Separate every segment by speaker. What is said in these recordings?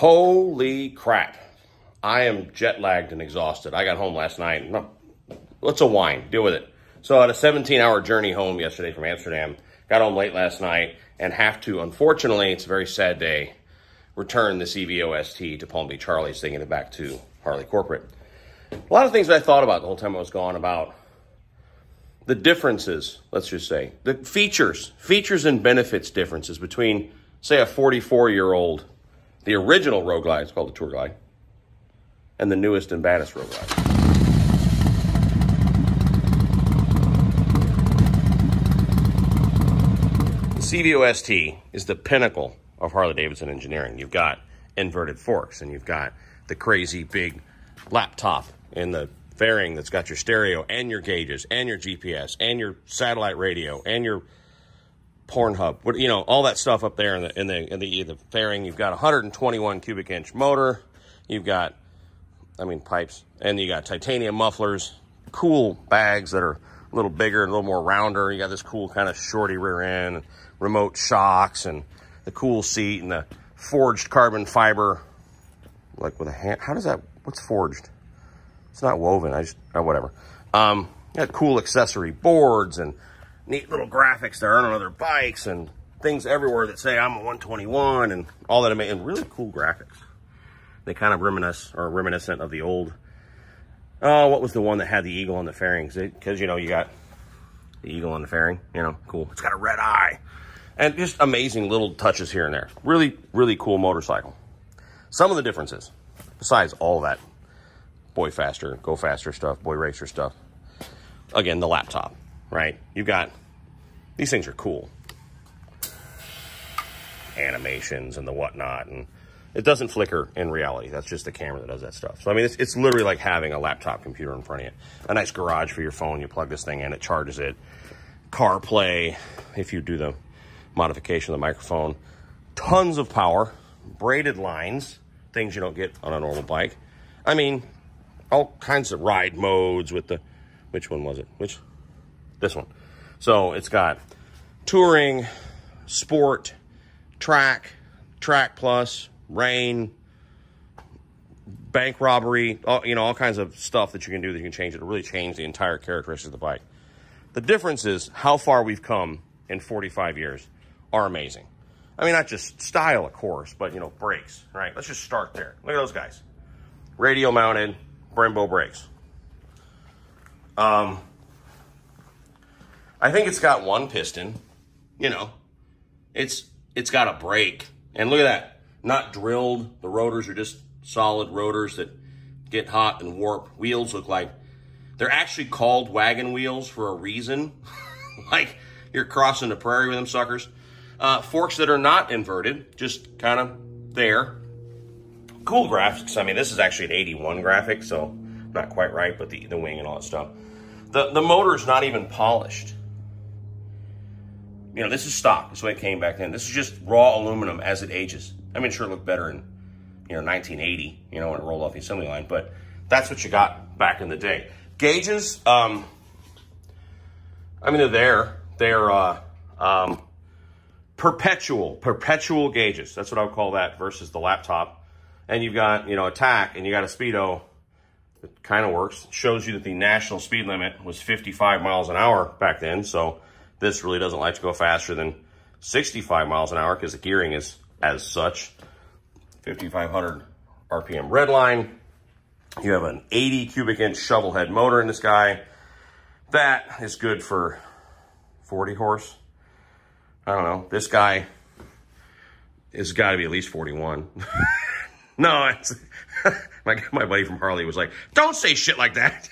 Speaker 1: Holy crap. I am jet lagged and exhausted. I got home last night. No, let's a whine. Deal with it. So I had a 17-hour journey home yesterday from Amsterdam. Got home late last night and have to, unfortunately, it's a very sad day, return the CVO ST to Palm Beach Harley's, taking it back to Harley Corporate. A lot of things that I thought about the whole time I was gone about the differences, let's just say, the features and benefits differences between, say, a 44-year-old, the original Road Glide, it's called the Tour Glide, and the newest and baddest Road Glide. The CVO ST is the pinnacle of Harley Davidson engineering. You've got inverted forks, and you've got the crazy big laptop in the fairing that's got your stereo and your gauges and your GPS and your satellite radio and your Pornhub, you know, all that stuff up there in the fairing. You've got a 121 cubic inch motor. You've got, pipes, and you got titanium mufflers, cool bags that are a little bigger and a little more rounder. You got this cool kind of shorty rear end, remote shocks, and the cool seat, and the forged carbon fiber, like with a hand. How does that, what's forged? It's not woven, whatever. Got cool accessory boards and neat little graphics there on other bikes and things everywhere that say I'm a 121 and all that, and really cool graphics. They kind of reminiscent of the old, what was the one that had the eagle on the fairings? Because, you know, you got the eagle on the fairing, you know, cool. It's got a red eye. And just amazing little touches here and there. Really, really cool motorcycle. Some of the differences, besides all that boy faster, go faster stuff, boy racer stuff. Again, the laptop, right? You've got, these things are cool. Animations and the whatnot, and it doesn't flicker in reality. That's just the camera that does that stuff. So, it's literally like having a laptop computer in front of you. A nice garage for your phone. You plug this thing in, it charges it. CarPlay, if you do the modification of the microphone. Tons of power. Braided lines, things you don't get on a normal bike. All kinds of ride modes with the, which one was it? This one. So it's got touring, sport, track plus, rain, bank robbery, all kinds of stuff that you can do that you can change it to really change the entire characteristics of the bike. The difference is how far we've come in 45 years are amazing. Not just style, of course, but, brakes, right? Let's just start there. Look at those guys. Radial mounted Brembo brakes. I think it's got one piston, it's got a brake. And look at that, not drilled. The rotors are just solid rotors that get hot and warp. Wheels look like, they're actually called wagon wheels for a reason. Like you're crossing the prairie with them suckers. Forks that are not inverted, just kind of there. Cool graphics. This is actually an 81 graphic, so not quite right, but the wing and all that stuff. The motor's not even polished. This is stock. That's the way it came back then. This is just raw aluminum as it ages. Sure, it looked better in, 1980, when it rolled off the assembly line, but that's what you got back in the day. Gauges, they're there. They're perpetual gauges. That's what I would call that versus the laptop. And you've got, a tack, and you got a speedo that kind of works. It shows you that the national speed limit was 55 miles an hour back then. So this really doesn't like to go faster than 65 miles an hour because the gearing is as such. 5,500 RPM red line. You have an 80 cubic inch shovel head motor in this guy. That is good for 40 horse. I don't know. This guy has got to be at least 41. No, it's my buddy from Harley was like, "Don't say shit like that."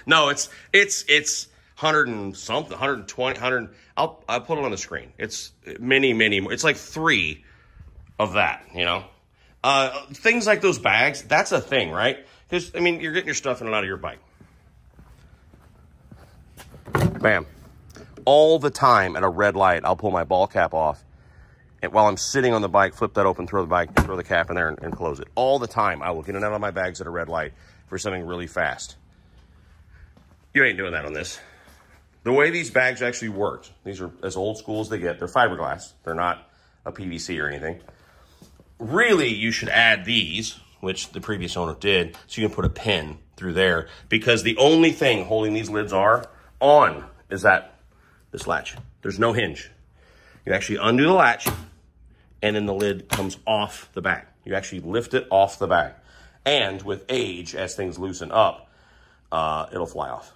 Speaker 1: No, it's 100 and something, 120, 100. I'll put it on the screen. It's many. It's like 3 of that. Things like those bags. That's a thing, right? Because you're getting your stuff in and out of your bike. Bam. All the time at a red light, I'll pull my ball cap off. And while I'm sitting on the bike, flip that open, throw the cap in there and close it. All the time, I will get in and out of my bags at a red light for something really fast. You ain't doing that on this. The way these bags actually work, these are as old school as they get. They're fiberglass. They're not a PVC or anything. really, you should add these, which the previous owner did, so you can put a pin through there, because the only thing holding these lids on is this latch. There's no hinge. You actually undo the latch, and then the lid comes off the back. You actually lift it off the back. And with age, as things loosen up, it'll fly off.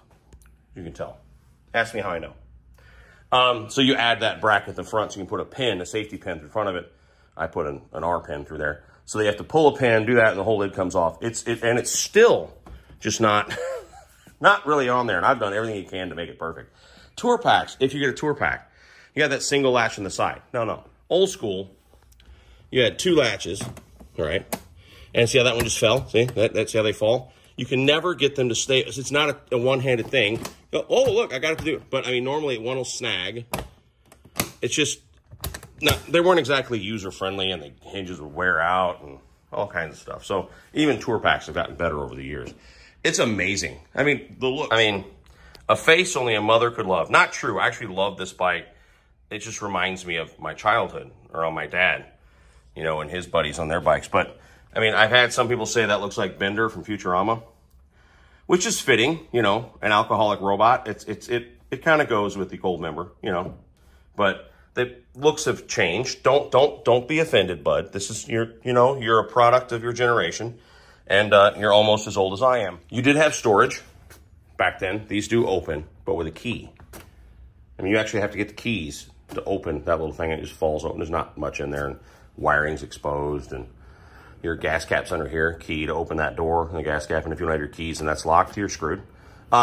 Speaker 1: You can tell. Ask me how I know. So you add that bracket in the front, so you can put a pin, a safety pin through front of it. I put an R pin through there. So they have to pull a pin, do that, and the whole lid comes off. And it's still just not really on there. And I've done everything you can to make it perfect. Tour packs, if you get a tour pack, you got that single latch on the side. No. Old school, you had 2 latches, all right? And see how that one just fell? See, that's how they fall. You can never get them to stay. It's not a one-handed thing. Go, oh, look, I got it to do it. But, I mean, normally one will snag. It's just, no, they weren't exactly user-friendly, and the hinges would wear out and all kinds of stuff. So even tour packs have gotten better over the years. It's amazing. I mean, the look. I mean, a face only a mother could love. Not true. I actually love this bike. It just reminds me of my childhood, or on my dad, you know, and his buddies on their bikes. But, I mean, I've had some people say that looks like Bender from Futurama, which is fitting, you know, an alcoholic robot. It kind of goes with the gold member, you know, but the looks have changed. Don't be offended, bud. This is you're a product of your generation, and you're almost as old as I am. You did have storage back then. These do open, but with a key. I mean, you actually have to get the keys to open that little thing. It just falls open. There's not much in there, and wiring's exposed, and your gas cap's under here. Key to open that door, and the gas cap. And if you don't have your keys and that's locked, you're screwed.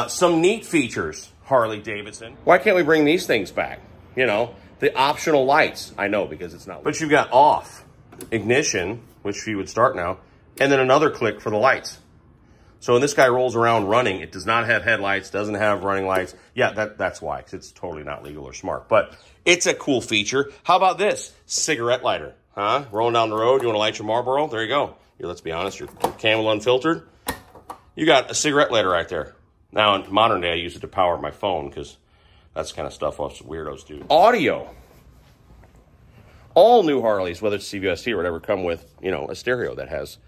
Speaker 1: Some neat features, Harley Davidson. Why can't we bring these things back? You know, the optional lights. I know, because it's not. But you've got off, ignition, which you would start now, and then another click for the lights. So when this guy rolls around running, it does not have headlights, doesn't have running lights. Yeah, that's why, because it's totally not legal or smart. But it's a cool feature. How about this? Cigarette lighter, huh? Rolling down the road, you want to light your Marlboro? There you go. Here, let's be honest, your Camel Unfiltered. You got a cigarette lighter right there. Now, in modern day, I use it to power my phone, because that's the kind of stuff us weirdos do. Audio. All new Harleys, whether it's CVO ST or whatever, come with, you know, a stereo that has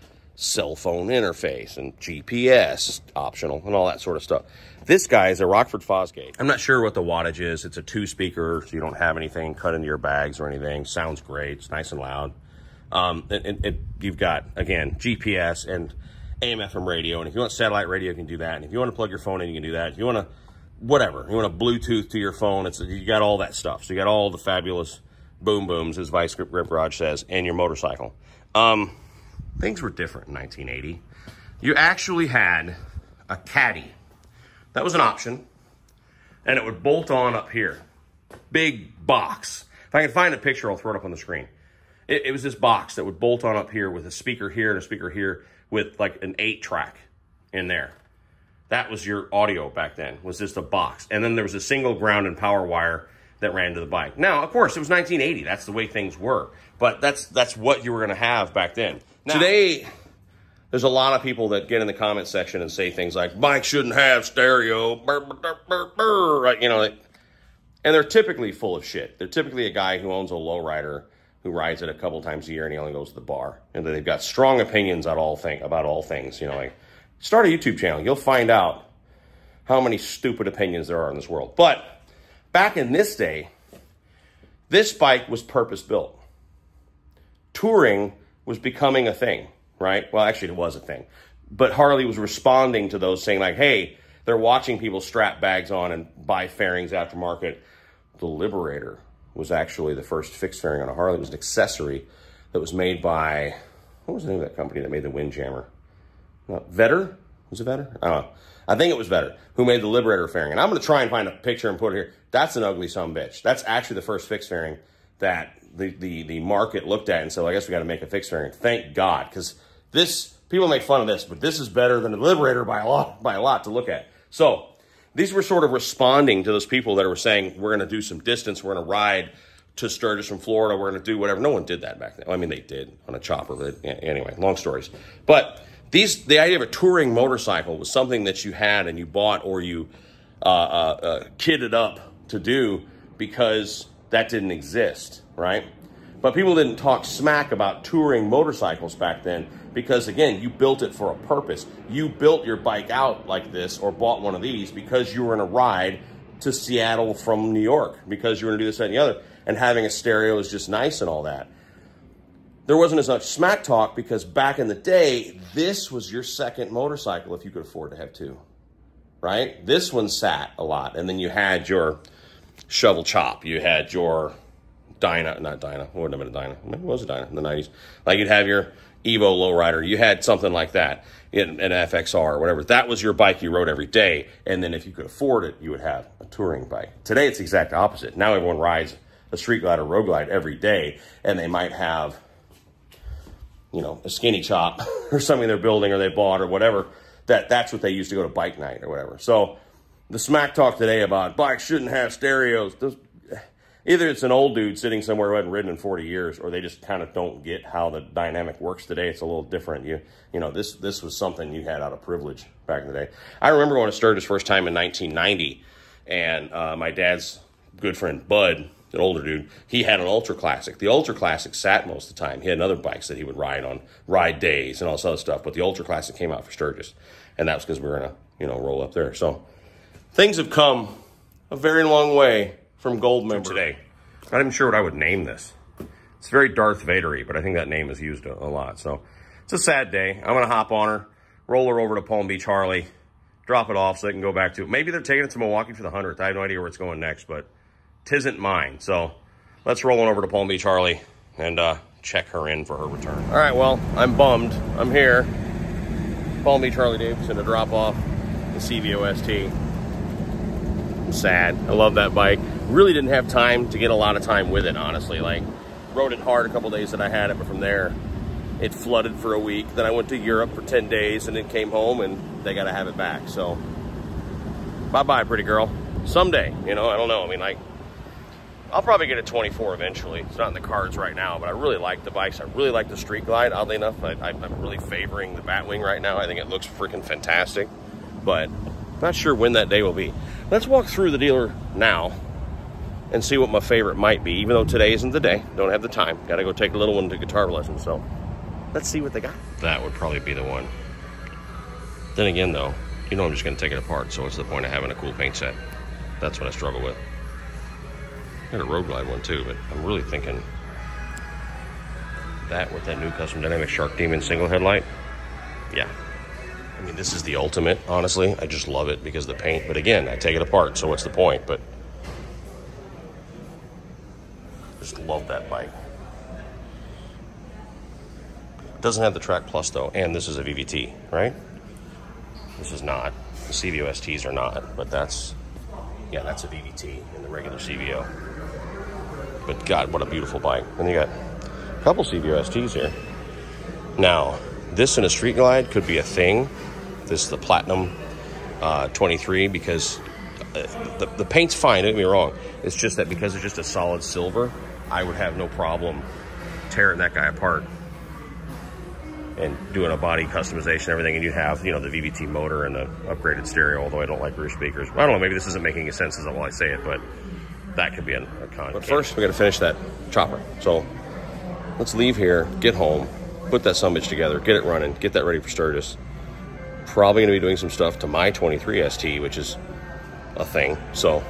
Speaker 1: cell phone interface and GPS optional and all that sort of stuff. This guy is a Rockford Fosgate. I'm not sure what the wattage is. It's a 2-speaker, so you don't have anything cut into your bags or anything. Sounds great. It's nice and loud. You've got, again, GPS and AM FM radio. And if you want satellite radio, you can do that. And if you want to plug your phone in, you can do that. If you want to, whatever, you want to Bluetooth to your phone, you got all that stuff. So you got all the fabulous boom booms, as Vice Grip Garage says, and your motorcycle. Things were different in 1980. You actually had a caddy. That was an option. And it would bolt on up here. Big box. If I can find a picture, I'll throw it up on the screen. It was this box that would bolt on up here with a speaker here and a speaker here with like an 8-track in there. That was your audio back then, was just a box. And then there was a single ground and power wire that ran to the bike. Now, of course, it was 1980. That's the way things were. But that's what you were going to have back then. Now, today, there's a lot of people that get in the comment section and say things like, bikes shouldn't have stereo, right? You know, and they're typically full of shit. They're typically a guy who owns a lowrider who rides it a couple times a year and he only goes to the bar. And they've got strong opinions about all things. You know, like, start a YouTube channel. You'll find out how many stupid opinions there are in this world. But back in this day, this bike was purpose-built. Touring was becoming a thing, right? Well, actually, it was a thing. But Harley was responding to those, saying like, hey, they're watching people strap bags on and buy fairings aftermarket. The Liberator was actually the first fixed fairing on a Harley. It was an accessory that was made by, what was the name of that company that made the Windjammer? Vetter? Was it Vetter? I don't know. I think it was Vetter who made the Liberator fairing. And I'm going to try and find a picture and put it here. That's an ugly sumbitch. That's actually the first fixed fairing that the market looked at and said, well, I guess we got to make a fixed fairing. Thank God, because this, people make fun of this, but this is better than the Liberator by a lot to look at. So these were sort of responding to those people that were saying, we're going to do some distance, we're going to ride to Sturgis from Florida, we're going to do whatever. No one did that back then. Well, I mean, they did on a chopper, but anyway, long stories. But the idea of a touring motorcycle was something that you had and you bought or you kitted up to do because that didn't exist, right? But people didn't talk smack about touring motorcycles back then because, again, you built it for a purpose. You built your bike out like this or bought one of these because you were in a ride to Seattle from New York because you were going to do this, that, and the other. And having a stereo is just nice and all that. There wasn't as much smack talk because back in the day, this was your second motorcycle if you could afford to have two, right? This one sat a lot. And then you had your shovel chop. You had your Dyna, not Dyna, what would have been a Dyna? Maybe it was a Dyna in the 90s. Like you'd have your Evo lowrider. You had something like that, an FXR or whatever. That was your bike you rode every day. And then if you could afford it, you would have a touring bike. Today, it's the exact opposite. Now everyone rides a street glide or road glide every day, and they might have, you know, a skinny chop or something they're building or they bought or whatever. That's what they use to go to bike night or whatever. So the smack talk today about bikes shouldn't have stereos, either it's an old dude sitting somewhere who hadn't ridden in 40 years, or they just kind of don't get how the dynamic works today. It's a little different. You know, this was something you had out of privilege back in the day. I remember going to Sturgis first time in 1990, and my dad's good friend, Bud, an older dude, he had an Ultra Classic. The Ultra Classic sat most of the time. He had other bikes that he would ride on ride days and all this other stuff, but the Ultra Classic came out for Sturgis, and that was because we were going to, you know, roll up there. So things have come a very long way from Gold Member today. I'm not even sure what I would name this. It's very Darth Vader-y, but I think that name is used a lot. So it's a sad day. I'm going to hop on her, roll her over to Palm Beach Harley, drop it off so they can go back to it. Maybe they're taking it to Milwaukee for the 100th. I have no idea where it's going next, but tisn't mine. So let's roll on over to Palm Beach Harley and check her in for her return. All right, well, I'm bummed. I'm here. Palm Beach Harley Davidson to drop off the CVO ST. I'm sad. I love that bike. Really didn't have time to get a lot of time with it, honestly. Like, rode it hard a couple days that I had it, but from there, it flooded for a week. Then I went to Europe for 10 days and then came home and they got to have it back. So, bye-bye, pretty girl. Someday, you know, I don't know. I mean, like, I'll probably get a 24 eventually. It's not in the cards right now, but I really like the bikes. I really like the Street Glide, oddly enough. I'm really favoring the Batwing right now. I think it looks freaking fantastic, but not sure when that day will be. Let's walk through the dealer now and see what my favorite might be, even though today isn't the day. Don't have the time. Got to go take a little one to guitar lessons, so let's see what they got. That would probably be the one. Then again, though, you know I'm just going to take it apart, so what's the point of having a cool paint set? That's what I struggle with. I got a Road Glide one, too, but I'm really thinking that with that new Custom Dynamic Shark Demon single headlight. Yeah. I mean, this is the ultimate, honestly. I just love it because of the paint. But again, I take it apart, so what's the point? But just love that bike. Doesn't have the Track Plus, though, and this is a VVT, right? This is not. The CVO STs are not, but that's, yeah, that's a VVT in the regular CVO. But God, what a beautiful bike. And you got a couple CVO STs here. Now, this in a Street Glide could be a thing. This is the Platinum 23 because the paint's fine, don't get me wrong. It's just that because it's just a solid silver, I would have no problem tearing that guy apart and doing a body customization, everything, and you'd have, you know, the VVT motor and the upgraded stereo, although I don't like rear speakers. I don't know, maybe this isn't making any sense as while I say it, but that could be a con. But first, we got to finish that chopper. So let's leave here, get home, put that sumbitch together, get it running, get that ready for Sturgis. Probably going to be doing some stuff to my 23 ST, which is a thing. So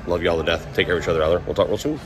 Speaker 1: love you all to death. Take care of each other out there. We'll talk real soon.